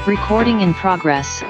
Recording in progress.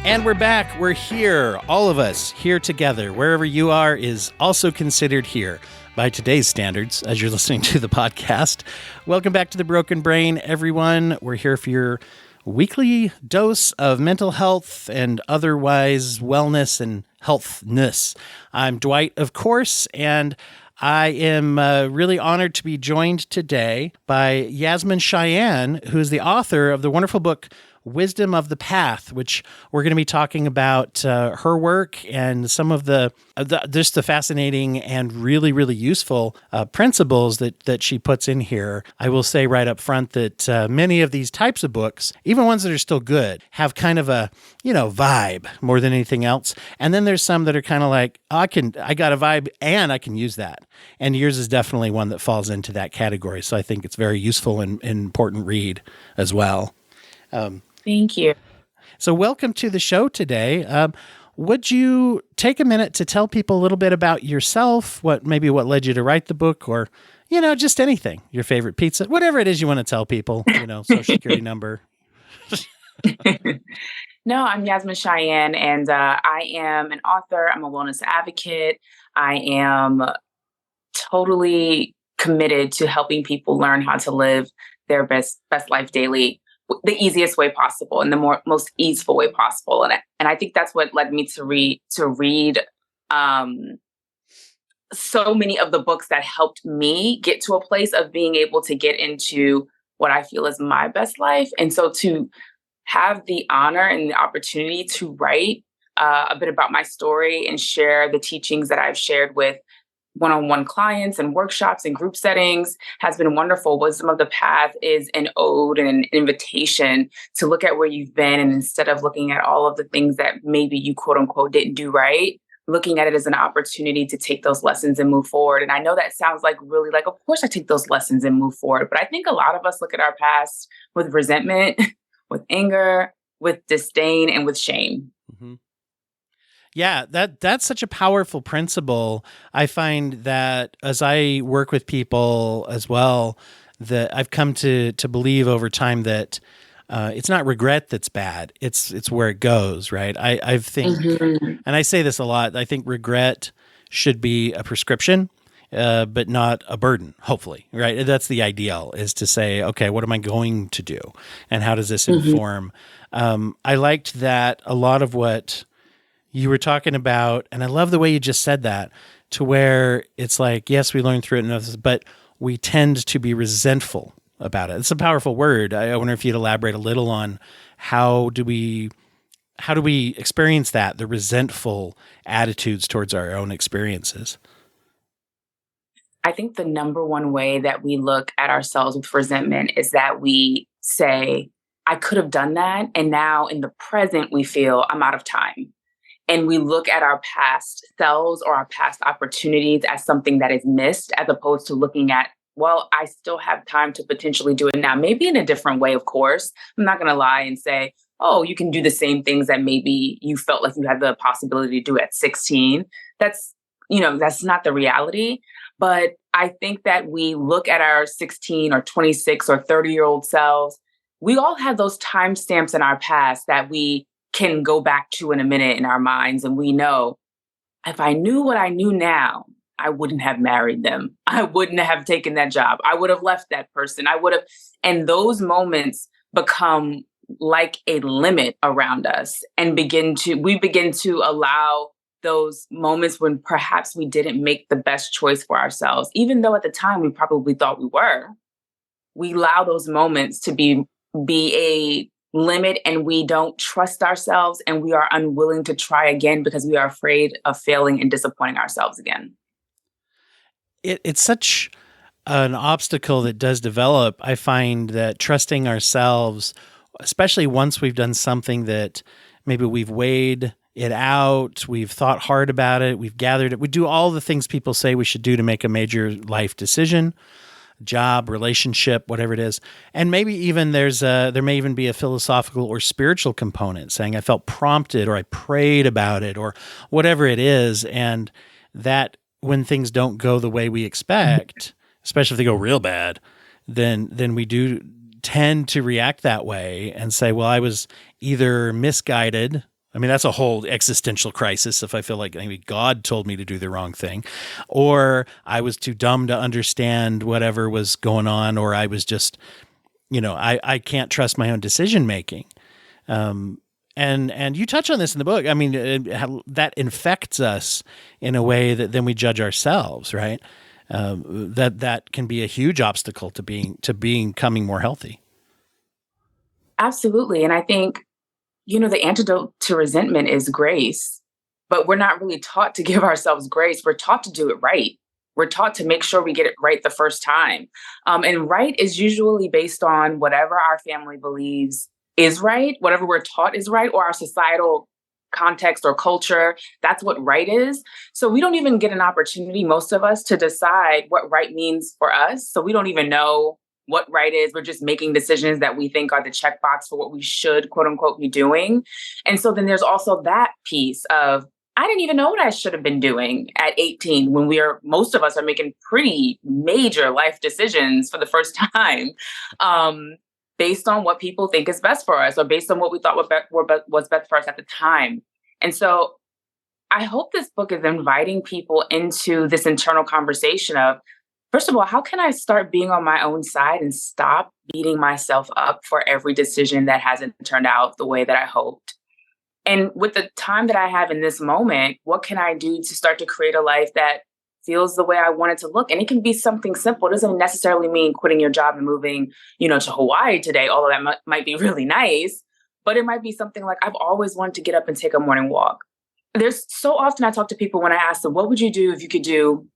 And we're back. We're here. All of us here together. Wherever you are is also considered here by today's standards as you're listening to the podcast. Welcome back to The Broken Brain, everyone. We're here for your weekly dose of mental health and otherwise wellness and healthness. I'm Dwight, of course, and I am really honored to be joined today by Yasmine Cheyenne, who is the author of the wonderful book Wisdom of the Path, which we're going to be talking about her work and some of just the fascinating and really, really useful principles that she puts in here. I will say right up front that many of these types of books, even ones that are still good, have kind of a, vibe more than anything else. And then there's some that are kind of like, I got a vibe and I can use that. And yours is definitely one that falls into that category. So I think it's very useful and important read as well. Thank you. So welcome to the show today. Would you take a minute to tell people a little bit about yourself, what led you to write the book, or, just anything, your favorite pizza, whatever it is you want to tell people, social security number. No, I'm Yasmine Cheyenne, and I am an author. I'm a wellness advocate. I am totally committed to helping people learn how to live their best life daily, the easiest way possible and the most easeful way possible. And I think that's what led me to read so many of the books that helped me get to a place of being able to get into what I feel is my best life. And so to have the honor and the opportunity to write a bit about my story and share the teachings that I've shared with one-on-one clients and workshops and group settings has been wonderful. Wisdom of the Path is an ode and an invitation to look at where you've been. And instead of looking at all of the things that maybe you quote unquote didn't do right, looking at it as an opportunity to take those lessons and move forward. And I know that sounds like really like, of course I take those lessons and move forward. But I think a lot of us look at our past with resentment, with anger, with disdain, and with shame. Mm-hmm. Yeah, that's such a powerful principle. I find that as I work with people as well, that I've come to believe over time that it's not regret that's bad. It's where it goes, right? I think, Mm-hmm. and I say this a lot, I think regret should be a prescription, but not a burden, hopefully, right? That's the ideal, is to say, okay, what am I going to do? And how does this inform? I liked that a lot of what you were talking about, and I love the way you just said that, to where it's like, yes, we learn through it, but we tend to be resentful about it. It's a powerful word. I wonder if you'd elaborate a little on how do we experience that, the resentful attitudes towards our own experiences? I think the number one way that we look at ourselves with resentment is that we say, I could have done that. And now in the present, we feel I'm out of time. And we look at our past selves or our past opportunities as something that is missed, as opposed to looking at, well, I still have time to potentially do it now, maybe in a different way, of course. I'm not going to lie and say, oh, you can do the same things that maybe you felt like you had the possibility to do at 16. That's not the reality. But I think that we look at our 16 or 26 or 30-year-old selves. We all have those timestamps in our past that we can go back to in a minute in our minds. And we know, if I knew what I knew now, I wouldn't have married them. I wouldn't have taken that job. I would have left that person. And those moments become like a limit around us and we begin to allow those moments when perhaps we didn't make the best choice for ourselves, even though at the time we probably thought we were. We allow those moments to be a limit, and we don't trust ourselves, and we are unwilling to try again because we are afraid of failing and disappointing ourselves again. It's such an obstacle that does develop. I find that trusting ourselves, especially once we've done something that maybe we've weighed it out, we've thought hard about it, we've gathered it, we do all the things people say we should do to make a major life decision, job, relationship, whatever it is. And maybe even there may even be a philosophical or spiritual component, saying I felt prompted or I prayed about it or whatever it is. And that when things don't go the way we expect, especially if they go real bad, then we do tend to react that way and say, well, I was either misguided. I mean, that's a whole existential crisis if I feel like maybe God told me to do the wrong thing, or I was too dumb to understand whatever was going on, or I was just, I can't trust my own decision making. And you touch on this in the book. I mean, that infects us in a way that then we judge ourselves, right? That can be a huge obstacle to becoming more healthy. Absolutely. And I think, the antidote to resentment is grace, but we're not really taught to give ourselves grace. We're taught to do it right. We're taught to make sure we get it right the first time. And right is usually based on whatever our family believes is right, whatever we're taught is right, or our societal context or culture. That's what right is. So we don't even get an opportunity, most of us, to decide what right means for us. So we don't even know what right is. We're just making decisions that we think are the checkbox for what we should, quote unquote, be doing. And so then there's also that piece of, I didn't even know what I should have been doing at 18 when most of us are making pretty major life decisions for the first time, based on what people think is best for us, or based on what we thought was best for us at the time. And so I hope this book is inviting people into this internal conversation of, first of all, how can I start being on my own side and stop beating myself up for every decision that hasn't turned out the way that I hoped? And with the time that I have in this moment, what can I do to start to create a life that feels the way I want it to look? And it can be something simple. It doesn't necessarily mean quitting your job and moving, to Hawaii today, although that might be really nice. But it might be something like, I've always wanted to get up and take a morning walk. There's so often I talk to people when I ask them, what would you do if you could do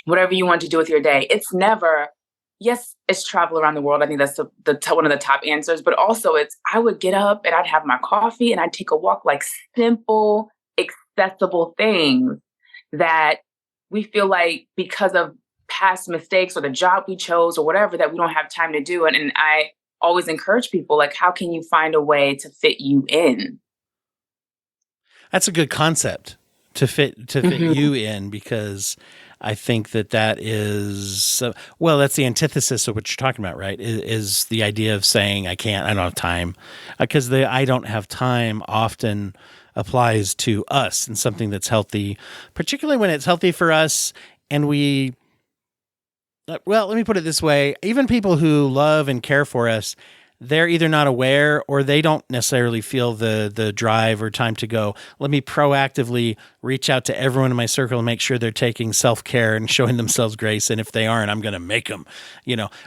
whatever you want to do with your day? It's never, yes, it's travel around the world. I think that's one of the top answers. But also I would get up and I'd have my coffee and I'd take a walk, like simple, accessible things that we feel like because of past mistakes or the job we chose or whatever that we don't have time to do. And I always encourage people, like, how can you find a way to fit you in? That's a good concept, to fit you in, because I think that is, that's the antithesis of what you're talking about, right? Is the idea of saying, I don't have time, because the I don't have time often applies to us and something that's healthy, particularly when it's healthy for us. And let me put it this way. Even people who love and care for us, they're either not aware or they don't necessarily feel the drive or time to go, let me proactively reach out to everyone in my circle and make sure they're taking self-care and showing themselves grace. And if they aren't, I'm going to make them,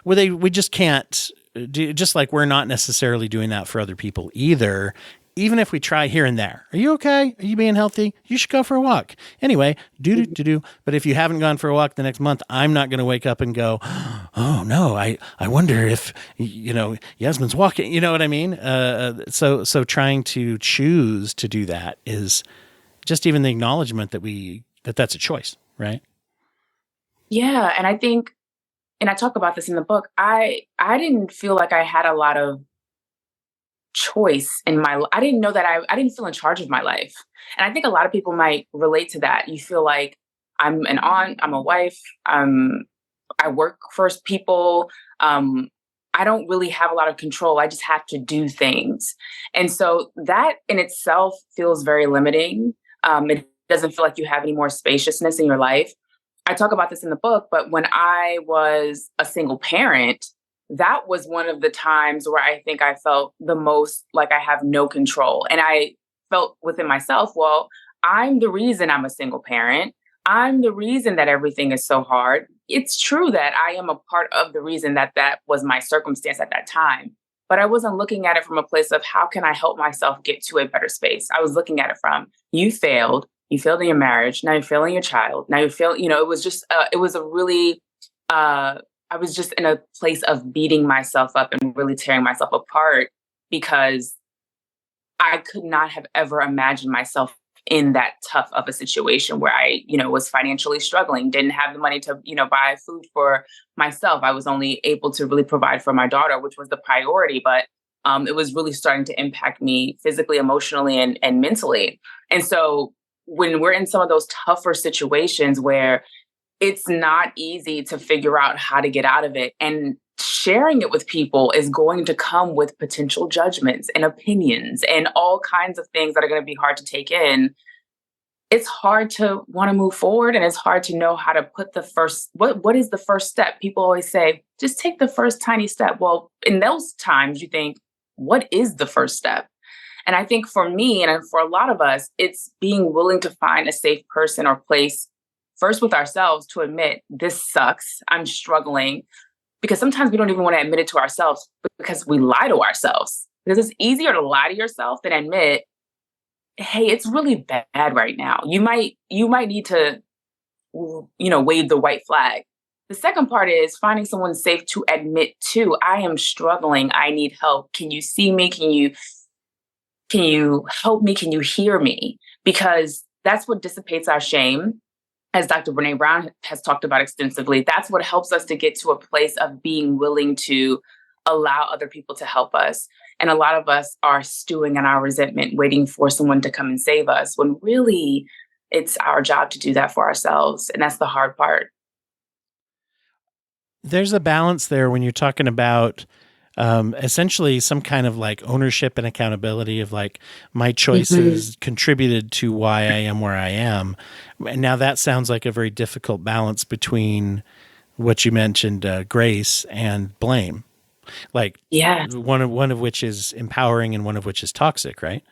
we just can't do, just like we're not necessarily doing that for other people either. Even if we try here and there. Are you okay? Are you being healthy? You should go for a walk. Anyway, do. But if you haven't gone for a walk the next month, I'm not going to wake up and go, oh no, I wonder if, Yasmine's walking. You know what I mean? So trying to choose to do that is just even the acknowledgement that that's a choice, right? Yeah. And I think, and I talk about this in the book, I didn't feel like I had a lot of choice in my life. I didn't know that I didn't feel in charge of my life. And I think a lot of people might relate to that. You feel like I'm an aunt, I'm a wife, I work for people. I don't really have a lot of control. I just have to do things. And so that in itself feels very limiting. It doesn't feel like you have any more spaciousness in your life. I talk about this in the book, but when I was a single parent, that was one of the times where I think I felt the most like I have no control. And I felt within myself, well, I'm the reason I'm a single parent. I'm the reason that everything is so hard. It's true that I am a part of the reason that was my circumstance at that time. But I wasn't looking at it from a place of how can I help myself get to a better space? I was looking at it from, you failed in your marriage. Now you're failing your child. Now you're failing, it was just, it was a really, I was just in a place of beating myself up and really tearing myself apart because I could not have ever imagined myself in that tough of a situation where I, was financially struggling, didn't have the money to, buy food for myself. I was only able to really provide for my daughter, which was the priority, but it was really starting to impact me physically, emotionally, and mentally. And so when we're in some of those tougher situations where it's not easy to figure out how to get out of it. And sharing it with people is going to come with potential judgments and opinions and all kinds of things that are going to be hard to take in. It's hard to want to move forward, and it's hard to know how to put the first, what is the first step? People always say, just take the first tiny step. Well, in those times you think, what is the first step? And I think for me and for a lot of us, it's being willing to find a safe person or place first with ourselves to admit this sucks. I'm struggling, because sometimes we don't even want to admit it to ourselves because we lie to ourselves, because it's easier to lie to yourself than admit, hey, it's really bad right now. You might need to, wave the white flag. The second part is finding someone safe to admit to, I am struggling. I need help. Can you see me? Can you help me? Can you hear me? Because that's what dissipates our shame. As Dr. Brene Brown has talked about extensively, that's what helps us to get to a place of being willing to allow other people to help us. And a lot of us are stewing in our resentment, waiting for someone to come and save us, when really it's our job to do that for ourselves. And that's the hard part. There's a balance there when you're talking about essentially some kind of like ownership and accountability of like my choices contributed to why I am where I am. And now that sounds like a very difficult balance between what you mentioned, grace and blame. Like one of which is empowering and one of which is toxic, right?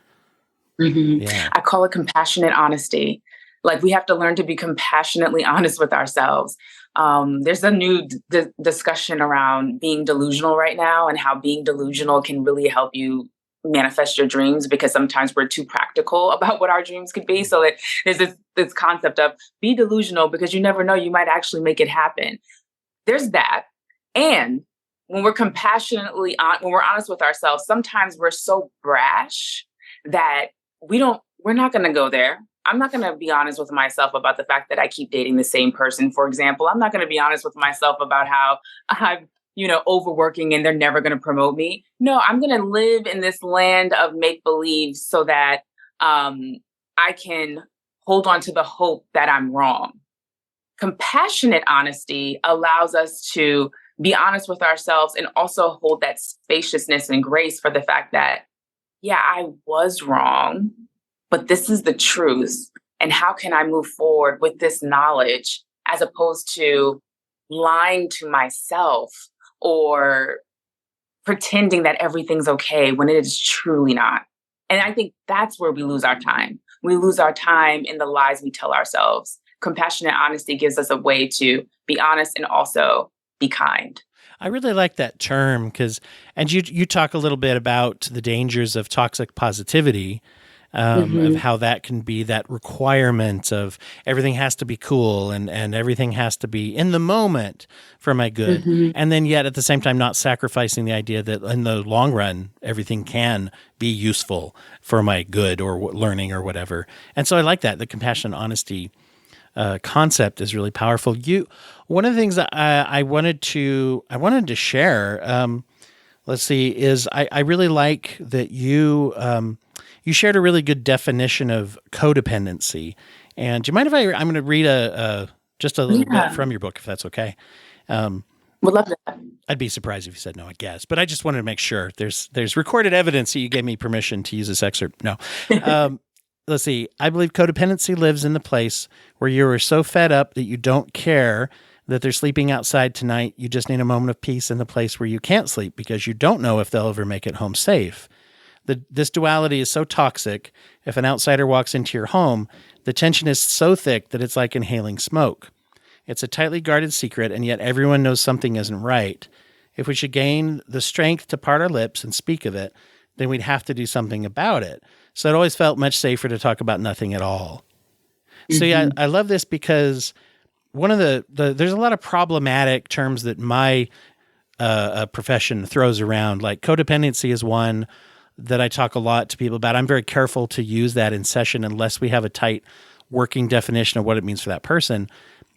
Yeah. I call it compassionate honesty. Like, we have to learn to be compassionately honest with ourselves. There's a new discussion around being delusional right now, and how being delusional can really help you manifest your dreams, because sometimes we're too practical about what our dreams could be. So there's this concept of be delusional, because you never know, you might actually make it happen. There's that. And when we're when we're honest with ourselves, sometimes we're so brash that we're not going to go there. I'm not going to be honest with myself about the fact that I keep dating the same person, for example. I'm not going to be honest with myself about how I'm, overworking and they're never going to promote me. No, I'm going to live in this land of make believe so that I can hold on to the hope that I'm wrong. Compassionate honesty allows us to be honest with ourselves and also hold that spaciousness and grace for the fact that, yeah, I was wrong, but this is the truth. And how can I move forward with this knowledge, as opposed to lying to myself or pretending that everything's okay when it is truly not. And I think that's where we lose our time. We lose our time in the lies we tell ourselves. Compassionate honesty gives us a way to be honest and also be kind. I really like that term and you talk a little bit about the dangers of toxic positivity, of how that can be that requirement of everything has to be cool and everything has to be in the moment for my good. And then yet at the same time, not sacrificing the idea that in the long run, everything can be useful for my good or learning or whatever. And so I like that. The compassion, honesty concept is really powerful. One of the things that I wanted to share, let's see, is I really like that you shared a really good definition of codependency. And do you mind if I'm going to read just a little bit from your book, if that's okay? Would love that. I'd be surprised if you said no, I guess, but I just wanted to make sure there's recorded evidence that you gave me permission to use this excerpt. No. Let's see. I believe codependency lives in the place where you are so fed up that you don't care that they're sleeping outside tonight. You just need a moment of peace in the place where you can't sleep because you don't know if they'll ever make it home safe. This duality is so toxic. If an outsider walks into your home, the tension is so thick that it's like inhaling smoke. It's a tightly guarded secret, and yet everyone knows something isn't right. If we should gain the strength to part our lips and speak of it, then we'd have to do something about it. So it always felt much safer to talk about nothing at all. So yeah, I love this because one of there's a lot of problematic terms that my profession throws around. Like codependency is one that I talk a lot to people about. I'm very careful to use that in session unless we have a tight working definition of what it means for that person,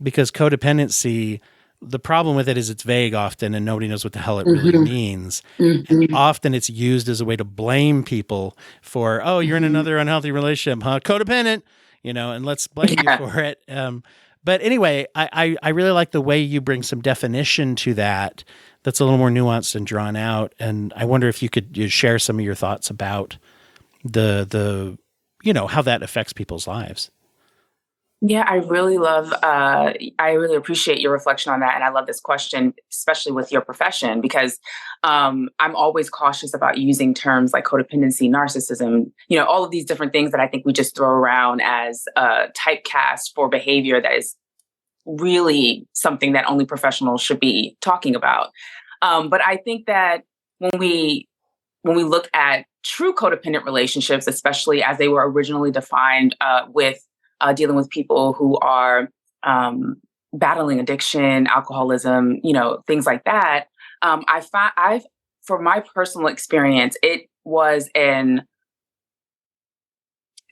because codependency, the problem with it is it's vague often and nobody knows what the hell it really means. And often it's used as a way to blame people for, oh, you're in another unhealthy relationship, huh? Codependent, and let's blame you for it. But anyway, I really like the way you bring some definition to that that's a little more nuanced and drawn out. And I wonder if you share some of your thoughts about the how that affects people's lives. Yeah, I really appreciate your reflection on that. And I love this question, especially with your profession, because I'm always cautious about using terms like codependency, narcissism, all of these different things that I think we just throw around as a typecast for behavior that is really something that only professionals should be talking about. But I think that when we look at true codependent relationships, especially as they were originally defined with dealing with people who are battling addiction, alcoholism, things like that. For my personal experience, it was an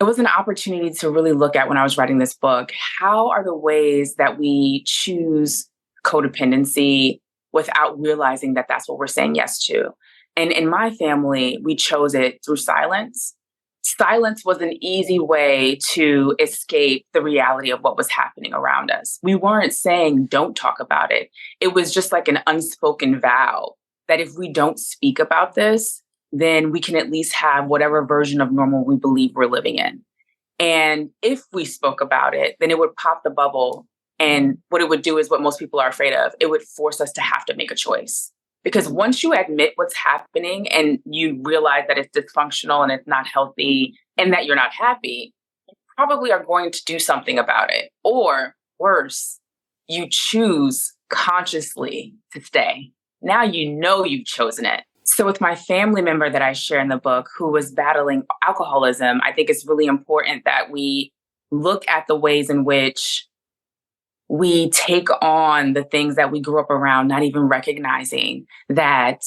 opportunity to really look at, when I was writing this book, how are the ways that we choose codependency without realizing that that's what we're saying yes to. And in my family, we chose it through silence. Silence was an easy way to escape the reality of what was happening around us. We weren't saying don't talk about it. It was just like an unspoken vow that if we don't speak about this, then we can at least have whatever version of normal we believe we're living in. And if we spoke about it, then it would pop the bubble. And what it would do is what most people are afraid of. It would force us to have to make a choice. Because once you admit what's happening and you realize that it's dysfunctional and it's not healthy and that you're not happy, you probably are going to do something about it. Or worse, you choose consciously to stay. Now you know you've chosen it. So with my family member that I share in the book who was battling alcoholism, I think it's really important that we look at the ways in which we take on the things that we grew up around, not even recognizing that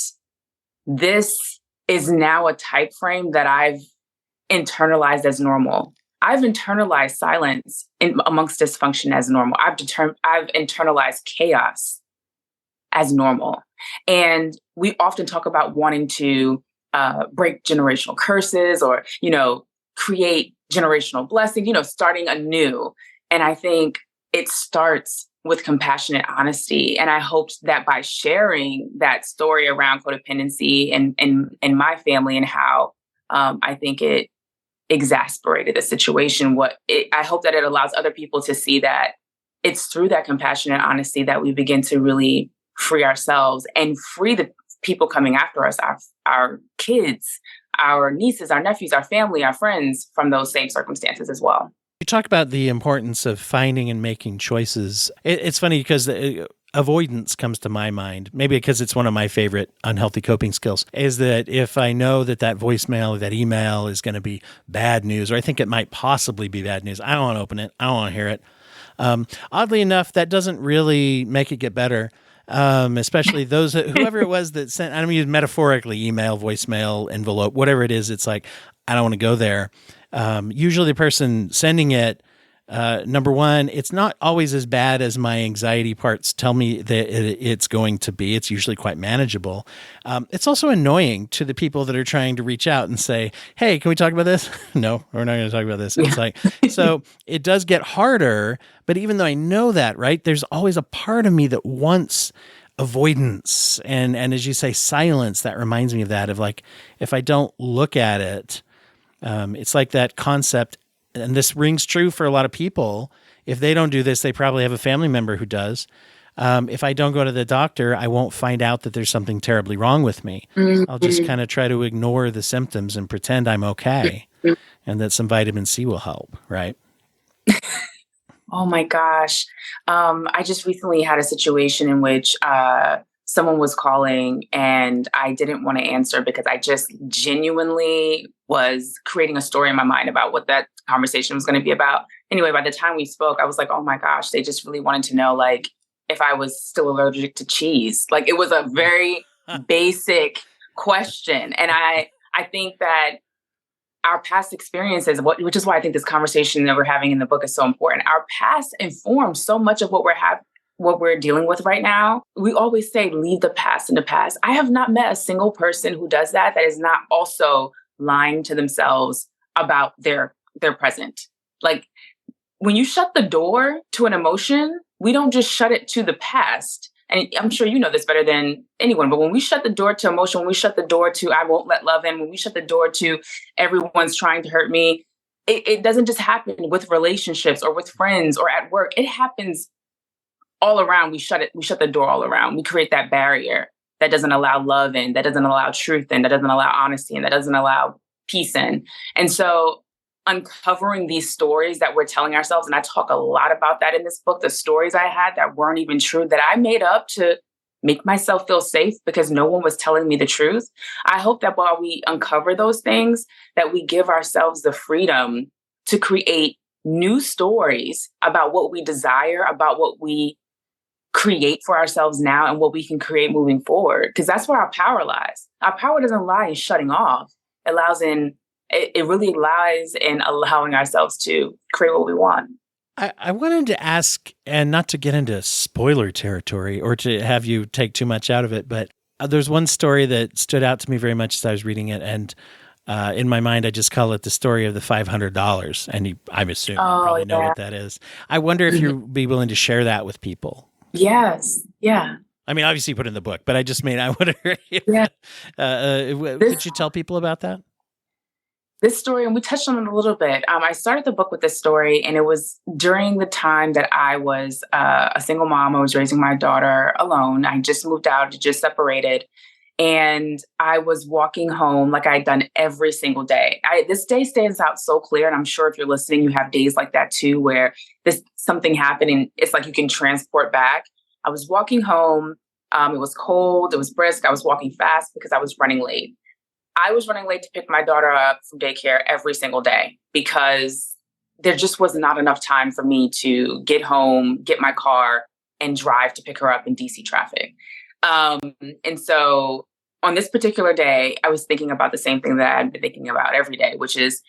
this is now a type frame that I've internalized as normal. I've internalized silence amongst dysfunction as normal. I've internalized chaos as normal. And we often talk about wanting to break generational curses or, create generational blessing, starting anew. And I think it starts with compassionate honesty. And I hoped that by sharing that story around codependency and my family and how I think it exasperated the situation, I hope that it allows other people to see that it's through that compassionate honesty that we begin to really free ourselves and free the people coming after us, our kids, our nieces, our nephews, our family, our friends from those same circumstances as well. You talk about the importance of finding and making choices. It's funny because avoidance comes to my mind, maybe because it's one of my favorite unhealthy coping skills, is that if I know that voicemail or that email is going to be bad news, or I think it might possibly be bad news, I don't want to open it. I don't want to hear it. Oddly enough, that doesn't really make it get better. Especially whoever it was that sent, I don't mean metaphorically, email, voicemail, envelope, whatever it is, it's like, I don't want to go there. Usually the person sending it, number one, it's not always as bad as my anxiety parts tell me that it's going to be. It's usually quite manageable. It's also annoying to the people that are trying to reach out and say, hey, can we talk about this? No, we're not going to talk about this. It's like, so it does get harder, but even though I know that, right, there's always a part of me that wants avoidance. And as you say, silence, that reminds me of that, of like, if I don't look at it, it's like that concept, and this rings true for a lot of people. If they don't do this, they probably have a family member who does. If I don't go to the doctor, I won't find out that there's something terribly wrong with me. Mm-hmm. I'll just kind of try to ignore the symptoms and pretend I'm okay, and that some vitamin C will help, right? Oh my gosh. I just recently had a situation in which someone was calling and I didn't want to answer because I just genuinely was creating a story in my mind about what that conversation was going to be about. Anyway, by the time we spoke, I was like, oh my gosh, they just really wanted to know, like, if I was still allergic to cheese. Like, it was a very basic question. And I think that our past experiences, which is why I think this conversation that we're having in the book is so important. Our past informs so much of what we're dealing with right now. We always say, leave the past in the past. I have not met a single person who does that is not also lying to themselves about their present. Like, when you shut the door to an emotion, we don't just shut it to the past and I'm sure you know this better than anyone, but when we shut the door to emotion, when we shut the door to I won't let love in, when we shut the door to everyone's trying to hurt me, it doesn't just happen with relationships or with friends or at work. It happens all around. We shut the door all around. We create that barrier that doesn't allow love in, that doesn't allow truth in, that doesn't allow honesty in, that doesn't allow peace in. And so uncovering these stories that we're telling ourselves, and I talk a lot about that in this book, the stories I had that weren't even true, that I made up to make myself feel safe because no one was telling me the truth. I hope that while we uncover those things, that we give ourselves the freedom to create new stories about what we desire, about what we create for ourselves now and what we can create moving forward. Because that's where our power lies. Our power doesn't lie in shutting off. It really lies in allowing ourselves to create what we want. I wanted to ask, and not to get into spoiler territory or to have you take too much out of it, but there's one story that stood out to me very much as I was reading it. And in my mind, I just call it the story of the $500. And I'm assuming you probably know what that is. I wonder if you'd be willing to share that with people. Yes. Yeah. I mean, obviously you put it in the book, but I just mean, I wonder, could you tell people about that? This story, and we touched on it a little bit. I started the book with this story, and it was during the time that I was a single mom. I was raising my daughter alone. I just moved out, just separated. And I was walking home like I had done every single day. This day stands out so clear. And I'm sure if you're listening, you have days like that too, where something happened and it's like you can transport back. I was walking home. It was cold. It was brisk. I was walking fast because I was running late. I was running late to pick my daughter up from daycare every single day because there just was not enough time for me to get home, get my car, and drive to pick her up in DC traffic. And so on this particular day, I was thinking about the same thing that I've been thinking about every day, which is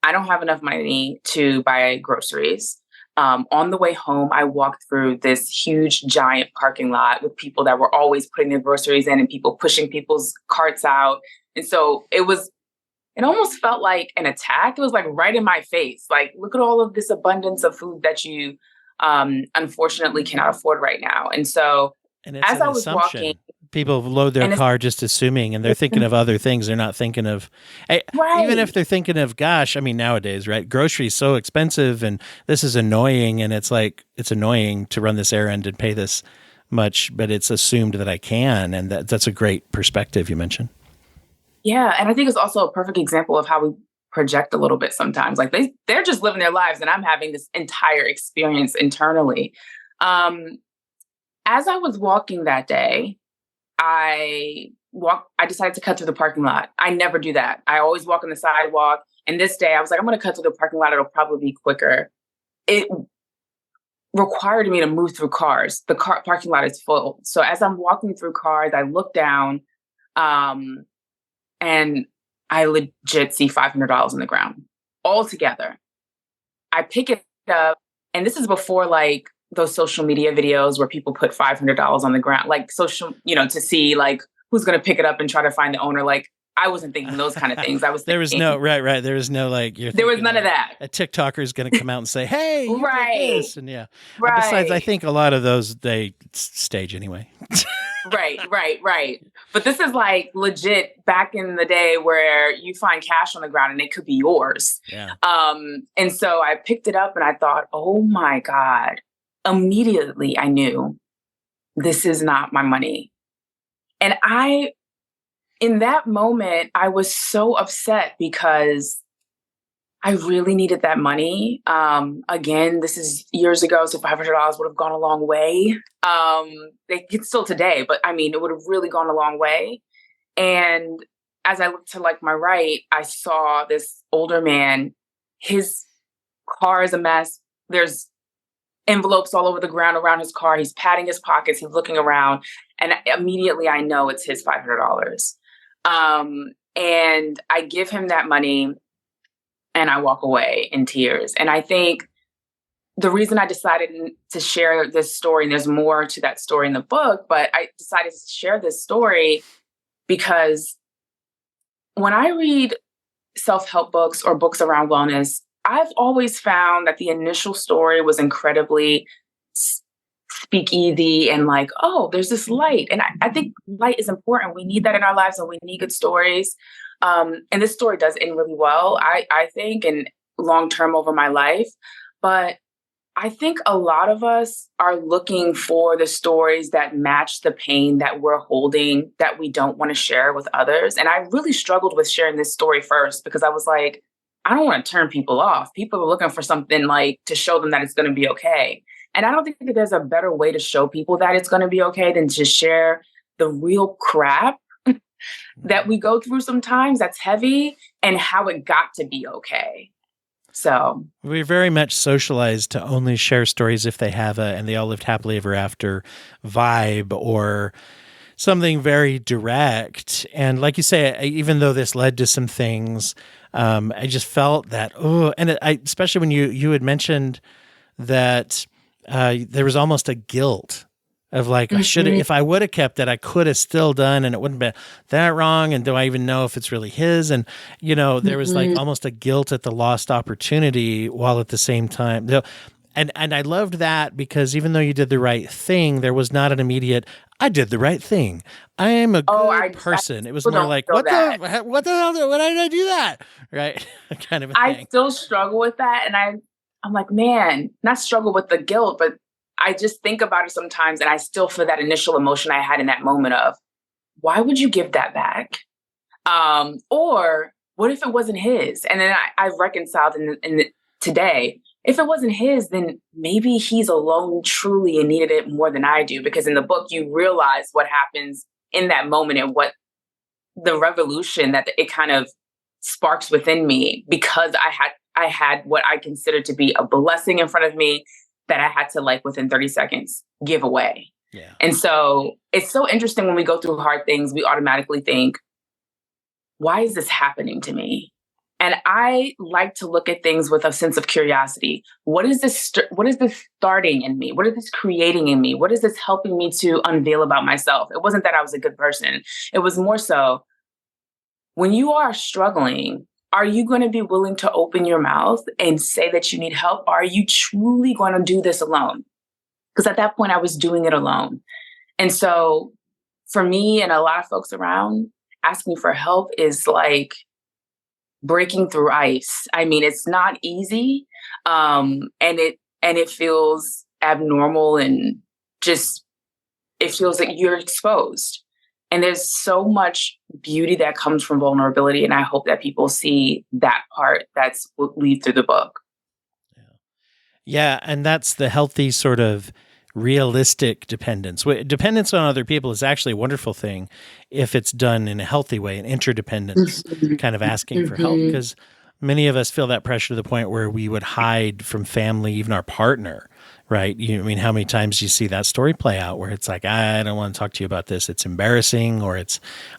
I don't have enough money to buy groceries. On the way home, I walked through this huge, giant parking lot with people that were always putting their groceries in and people pushing people's carts out. And so it almost felt like an attack. It was like right in my face. Like, look at all of this abundance of food that you unfortunately cannot afford right now. And so as I was walking, people load their car just assuming, and they're thinking of other things. They're not thinking of, even if they're thinking of, gosh, I mean, nowadays, right? Groceries so expensive and this is annoying. And it's like, it's annoying to run this errand and pay this much, but it's assumed that I can. And that's a great perspective you mentioned. Yeah. And I think it's also a perfect example of how we project a little bit sometimes. Like they're just living their lives and I'm having this entire experience internally. As I was walking that day, I decided to cut through the parking lot. I never do that. I always walk on the sidewalk. And this day I was like, I'm going to cut through the parking lot. It'll probably be quicker. It required me to move through cars. The parking lot is full. So as I'm walking through cars, I look down, and I legit see $500 on the ground all together. I pick it up, and this is before like those social media videos where people put $500 on the ground, like social, to see like who's going to pick it up and try to find the owner. Like I wasn't thinking those kind of things. I was thinking, there was no right. There was no like there was none of that. A TikToker is going to come out and say, "Hey, you did this," and Right. Besides, I think a lot of those they stage anyway. Right. But this is like legit back in the day where you find cash on the ground and it could be yours. Yeah. And so I picked it up and I thought, oh my God. Immediately I knew this is not my money. And in that moment, I was so upset because I really needed that money. Again, this is years ago, so $500 would have gone a long way. It's still today, but I mean, it would have really gone a long way. And as I looked to like my right, I saw this older man. His car is a mess. There's envelopes all over the ground around his car. He's patting his pockets. He's looking around. And immediately I know it's his $500. And I give him that money and I walk away in tears. And I think the reason I decided to share this story, and there's more to that story in the book, but I decided to share this story because when I read self-help books or books around wellness, I've always found that the initial story was incredibly speak easy and like, oh, there's this light. And I think light is important. We need that in our lives and we need good stories. And this story does end really well, I think, and long term over my life. But I think a lot of us are looking for the stories that match the pain that we're holding that we don't want to share with others. And I really struggled with sharing this story first because I was like, I don't want to turn people off. People are looking for something like to show them that it's going to be okay. And I don't think that there's a better way to show people that it's going to be okay than to share the real crap that we go through sometimes that's heavy and how it got to be okay. So we're very much socialized to only share stories if they have and they all lived happily ever after vibe or something very direct. And like you say, even though this led to some things, I just felt that, especially when you had mentioned that there was almost a guilt of like, I should have, if I would have kept it, I could have still done, and it wouldn't be that wrong. And do I even know if it's really his? And, there was like almost a guilt at the lost opportunity while at the same time. And I loved that because even though you did the right thing, there was not an immediate, I did the right thing. I am a good person. It was more like, what the hell, why did I do that? Right. Kind of a thing. I still struggle with that. And I'm like, man, not struggle with the guilt, but I just think about it sometimes and I still feel that initial emotion I had in that moment of, why would you give that back? Or what if it wasn't his? And then I've reconciled today, if it wasn't his, then maybe he's alone truly and needed it more than I do. Because in the book, you realize what happens in that moment and what the revolution that it kind of sparks within me because I had what I considered to be a blessing in front of me that I had to, like, within 30 seconds, give away. Yeah. And so it's so interesting when we go through hard things, we automatically think, why is this happening to me? And I like to look at things with a sense of curiosity. What is this starting in me? What is this creating in me? What is this helping me to unveil about myself? It wasn't that I was a good person. It was more so, when you are struggling, are you going to be willing to open your mouth and say that you need help? Or are you truly going to do this alone? Because at that point, I was doing it alone. And so for me and a lot of folks around, asking for help is like breaking through ice. I mean, it's not easy. And it feels abnormal and just, it feels like you're exposed. And there's so much beauty that comes from vulnerability. And I hope that people see that part that's what leads through the book. Yeah. And that's the healthy sort of realistic dependence. Dependence on other people is actually a wonderful thing if it's done in a healthy way, an interdependence, kind of asking for help. Because many of us feel that pressure to the point where we would hide from family, even our partner. Right. How many times do you see that story play out where it's like, I don't want to talk to you about this. It's embarrassing, or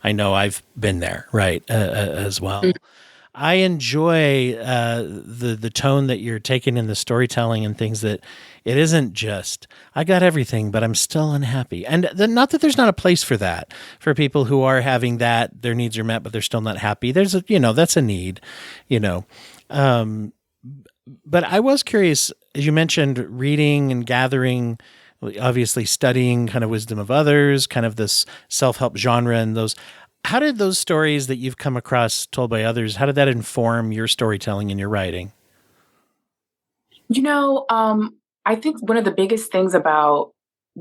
I know I've been there. Right. As well. I enjoy the tone that you're taking in the storytelling and things, that it isn't just, I got everything, but I'm still unhappy. And not that there's not a place for that, for people who are having that, their needs are met, but they're still not happy. There's that's a need, But I was curious, as you mentioned, reading and gathering, obviously studying kind of wisdom of others, kind of this self-help genre, and those. How did those stories that you've come across told by others, how did that inform your storytelling and your writing? I think one of the biggest things about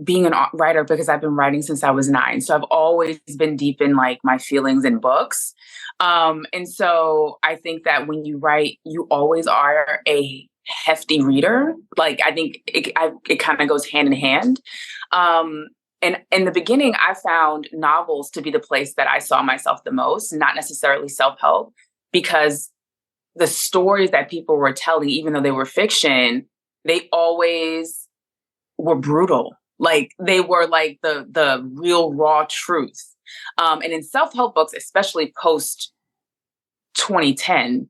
being a writer, because I've been writing since I was 9, so I've always been deep in like my feelings in books. And so I think that when you write, you always are a hefty reader. Like, I think it kind of goes hand in hand. And in the beginning, I found novels to be the place that I saw myself the most, not necessarily self-help, because the stories that people were telling, even though they were fiction, they always were brutal. Like, they were like the real raw truth. And in self-help books, especially post 2010,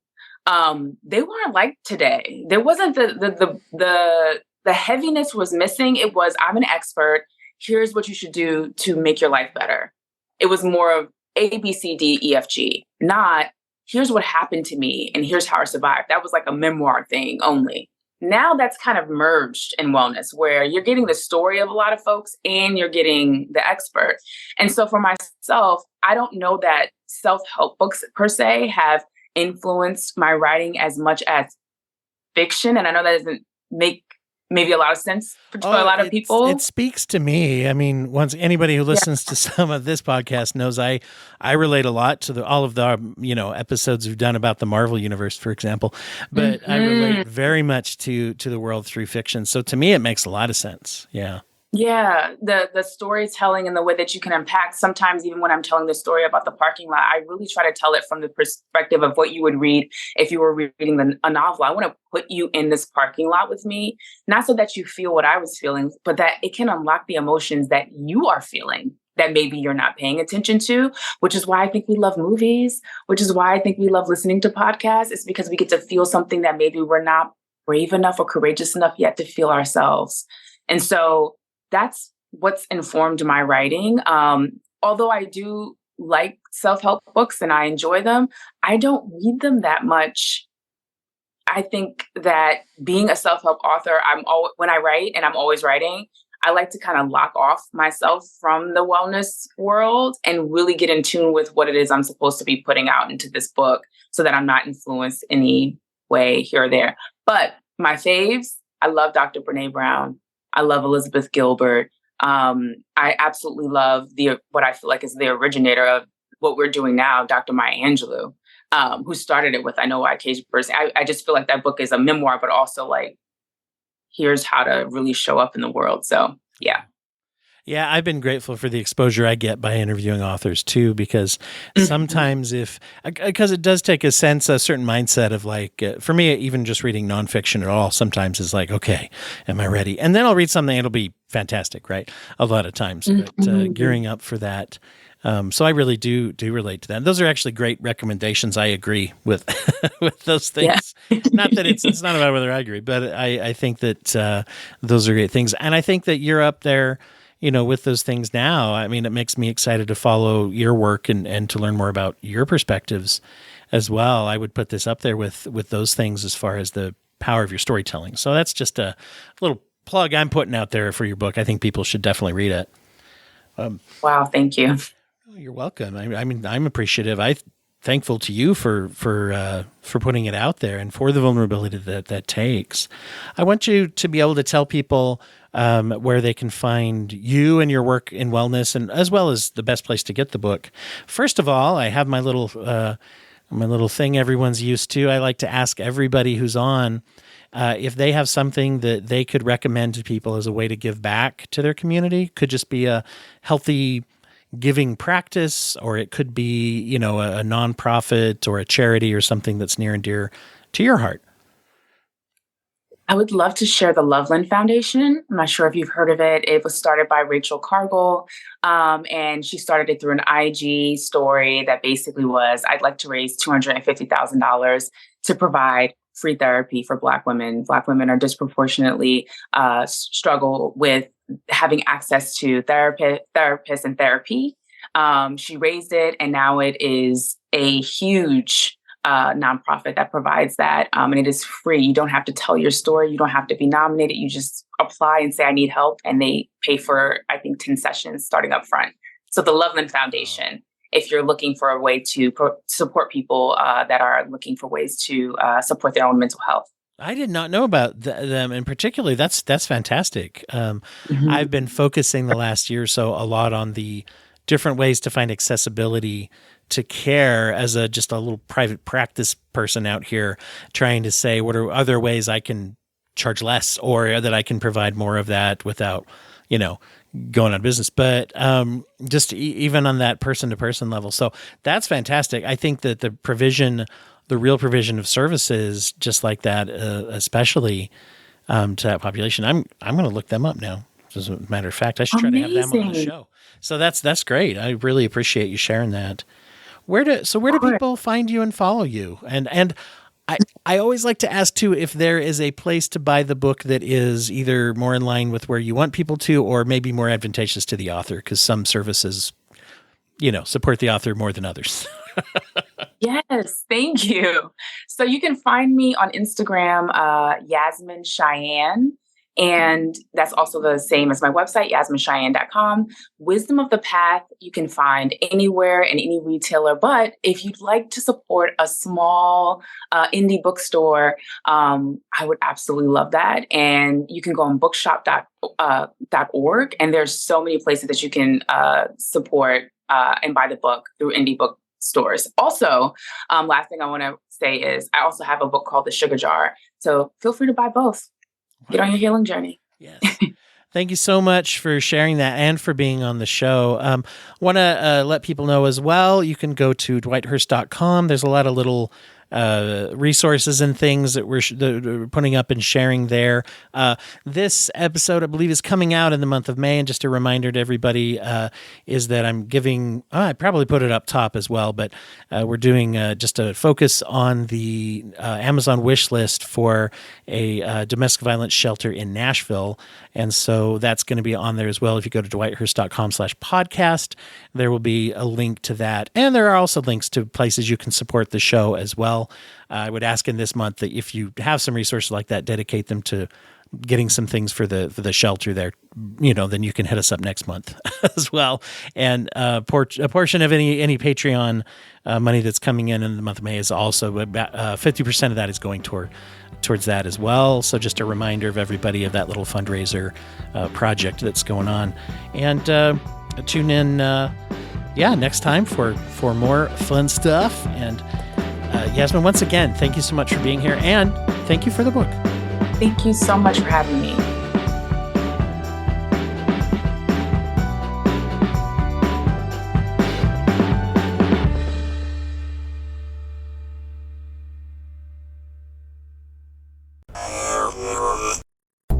they weren't like today. There wasn't the heaviness was missing. It was, I'm an expert. Here's what you should do to make your life better. It was more of A, B, C, D, E, F, G, not here's what happened to me and here's how I survived. That was like a memoir thing only. now that's kind of merged in wellness, where you're getting the story of a lot of folks and you're getting the expert. And so for myself, I don't know that self-help books per se have influenced my writing as much as fiction. And I know that doesn't make maybe a lot of sense for a lot of people. It speaks to me. I mean, once anybody who listens to some of this podcast knows I relate a lot to all of the episodes we've done about the Marvel universe, for example. But I relate very much to the world through fiction. So to me, it makes a lot of sense. Yeah. Yeah, the storytelling and the way that you can unpack. Sometimes even when I'm telling the story about the parking lot, I really try to tell it from the perspective of what you would read if you were reading a novel. I want to put you in this parking lot with me, not so that you feel what I was feeling, but that it can unlock the emotions that you are feeling that maybe you're not paying attention to, which is why I think we love movies, which is why I think we love listening to podcasts. It's because we get to feel something that maybe we're not brave enough or courageous enough yet to feel ourselves. And so that's what's informed my writing. Although I do like self-help books and I enjoy them, I don't read them that much. I think that being a self-help author, when I write, and I'm always writing, I like to kind of lock off myself from the wellness world and really get in tune with what it is I'm supposed to be putting out into this book so that I'm not influenced any way here or there. But my faves, I love Dr. Brené Brown. I love Elizabeth Gilbert. I absolutely love what I feel like is the originator of what we're doing now, Dr. Maya Angelou, who started it with I Know Why Occasion Person. I just feel like that book is a memoir, but also like, here's how to really show up in the world. So, yeah. Yeah, I've been grateful for the exposure I get by interviewing authors too, because sometimes because it does take a certain mindset of like, for me, even just reading nonfiction at all, sometimes is like, okay, am I ready? And then I'll read something, it'll be fantastic, right? A lot of times, but gearing up for that. So I really do relate to that. Those are actually great recommendations. I agree with with those things. Yeah. Not that it's not about whether I agree, but I think that those are great things. And I think that you're up there, with those things now. I mean, it makes me excited to follow your work and to learn more about your perspectives as well. I would put this up there with those things as far as the power of your storytelling. So that's just a little plug I'm putting out there for your book. I think people should definitely read it. Wow. Thank you. You're welcome. I mean, I'm appreciative. I'm thankful to you for putting it out there and for the vulnerability that takes. I want you to be able to tell people where they can find you and your work in wellness, and as well as the best place to get the book. First of all, I have my little thing everyone's used to. I like to ask everybody who's on if they have something that they could recommend to people as a way to give back to their community. Could just be a healthy giving practice, or it could be, a nonprofit or a charity or something that's near and dear to your heart. I would love to share the Loveland Foundation. I'm not sure if you've heard of it. It was started by Rachel Cargill, and she started it through an IG story that basically was, I'd like to raise $250,000 to provide free therapy for Black women. Black women are disproportionately struggle with having access to therapists and therapy. She raised it, and now it is a huge nonprofit that provides that. And it is free. You don't have to tell your story. You don't have to be nominated. You just apply and say, I need help. And they pay for, I think, 10 sessions starting up front. So the Loveland Foundation, if you're looking for a way to support people that are looking for ways to support their own mental health. I did not know about them, and particularly that's fantastic. I've been focusing the last year or so a lot on the different ways to find accessibility to care as just a little private practice person out here, trying to say, what are other ways I can charge less, or that I can provide more of that without, going out of business. But just even on that person to person level. So that's fantastic. I think that the real provision of services just like that, especially to that population, I'm going to look them up now. As a matter of fact, I should try to have them on the show. So that's great. I really appreciate you sharing that. Where do people find you and follow you? And I always like to ask too, if there is a place to buy the book that is either more in line with where you want people to, or maybe more advantageous to the author, because some services, support the author more than others. Yes, thank you. So you can find me on Instagram, Yasmine Cheyenne. And that's also the same as my website, yasminecheyenne.com. Wisdom of the Path, you can find anywhere and any retailer. But if you'd like to support a small indie bookstore, I would absolutely love that. And you can go on bookshop.org. And there's so many places that you can support and buy the book through indie book stores. Also, last thing I want to say is I also have a book called The Sugar Jar. So feel free to buy both. Get on your healing journey. Yes. Thank you so much for sharing that and for being on the show. Want to let people know as well, you can go to dwighthurst.com. There's a lot of little resources and things that we're putting up and sharing there. This episode, I believe, is coming out in the month of May. And just a reminder to everybody is that I'm giving, I probably put it up top as well, but we're doing just a focus on the Amazon wish list for a domestic violence shelter in Nashville. And so that's going to be on there as well. If you go to dwighthurst.com/podcast, there will be a link to that. And there are also links to places you can support the show as well. I would ask in this month that if you have some resources like that, dedicate them to getting some things for the shelter there. Then you can hit us up next month as well. And a portion of any Patreon money that's coming in the month of May is also about 50% of that is going towards that as well. So just a reminder of everybody of that little fundraiser project that's going on. And tune in, next time for more fun stuff. And Yasmine, once again, thank you so much for being here, and thank you for the book. Thank you so much for having me.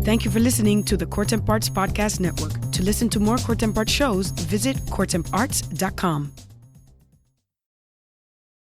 Thank you for listening to the Court Arts Podcast Network. To listen to more Court Arts shows, visit courtemparts.com.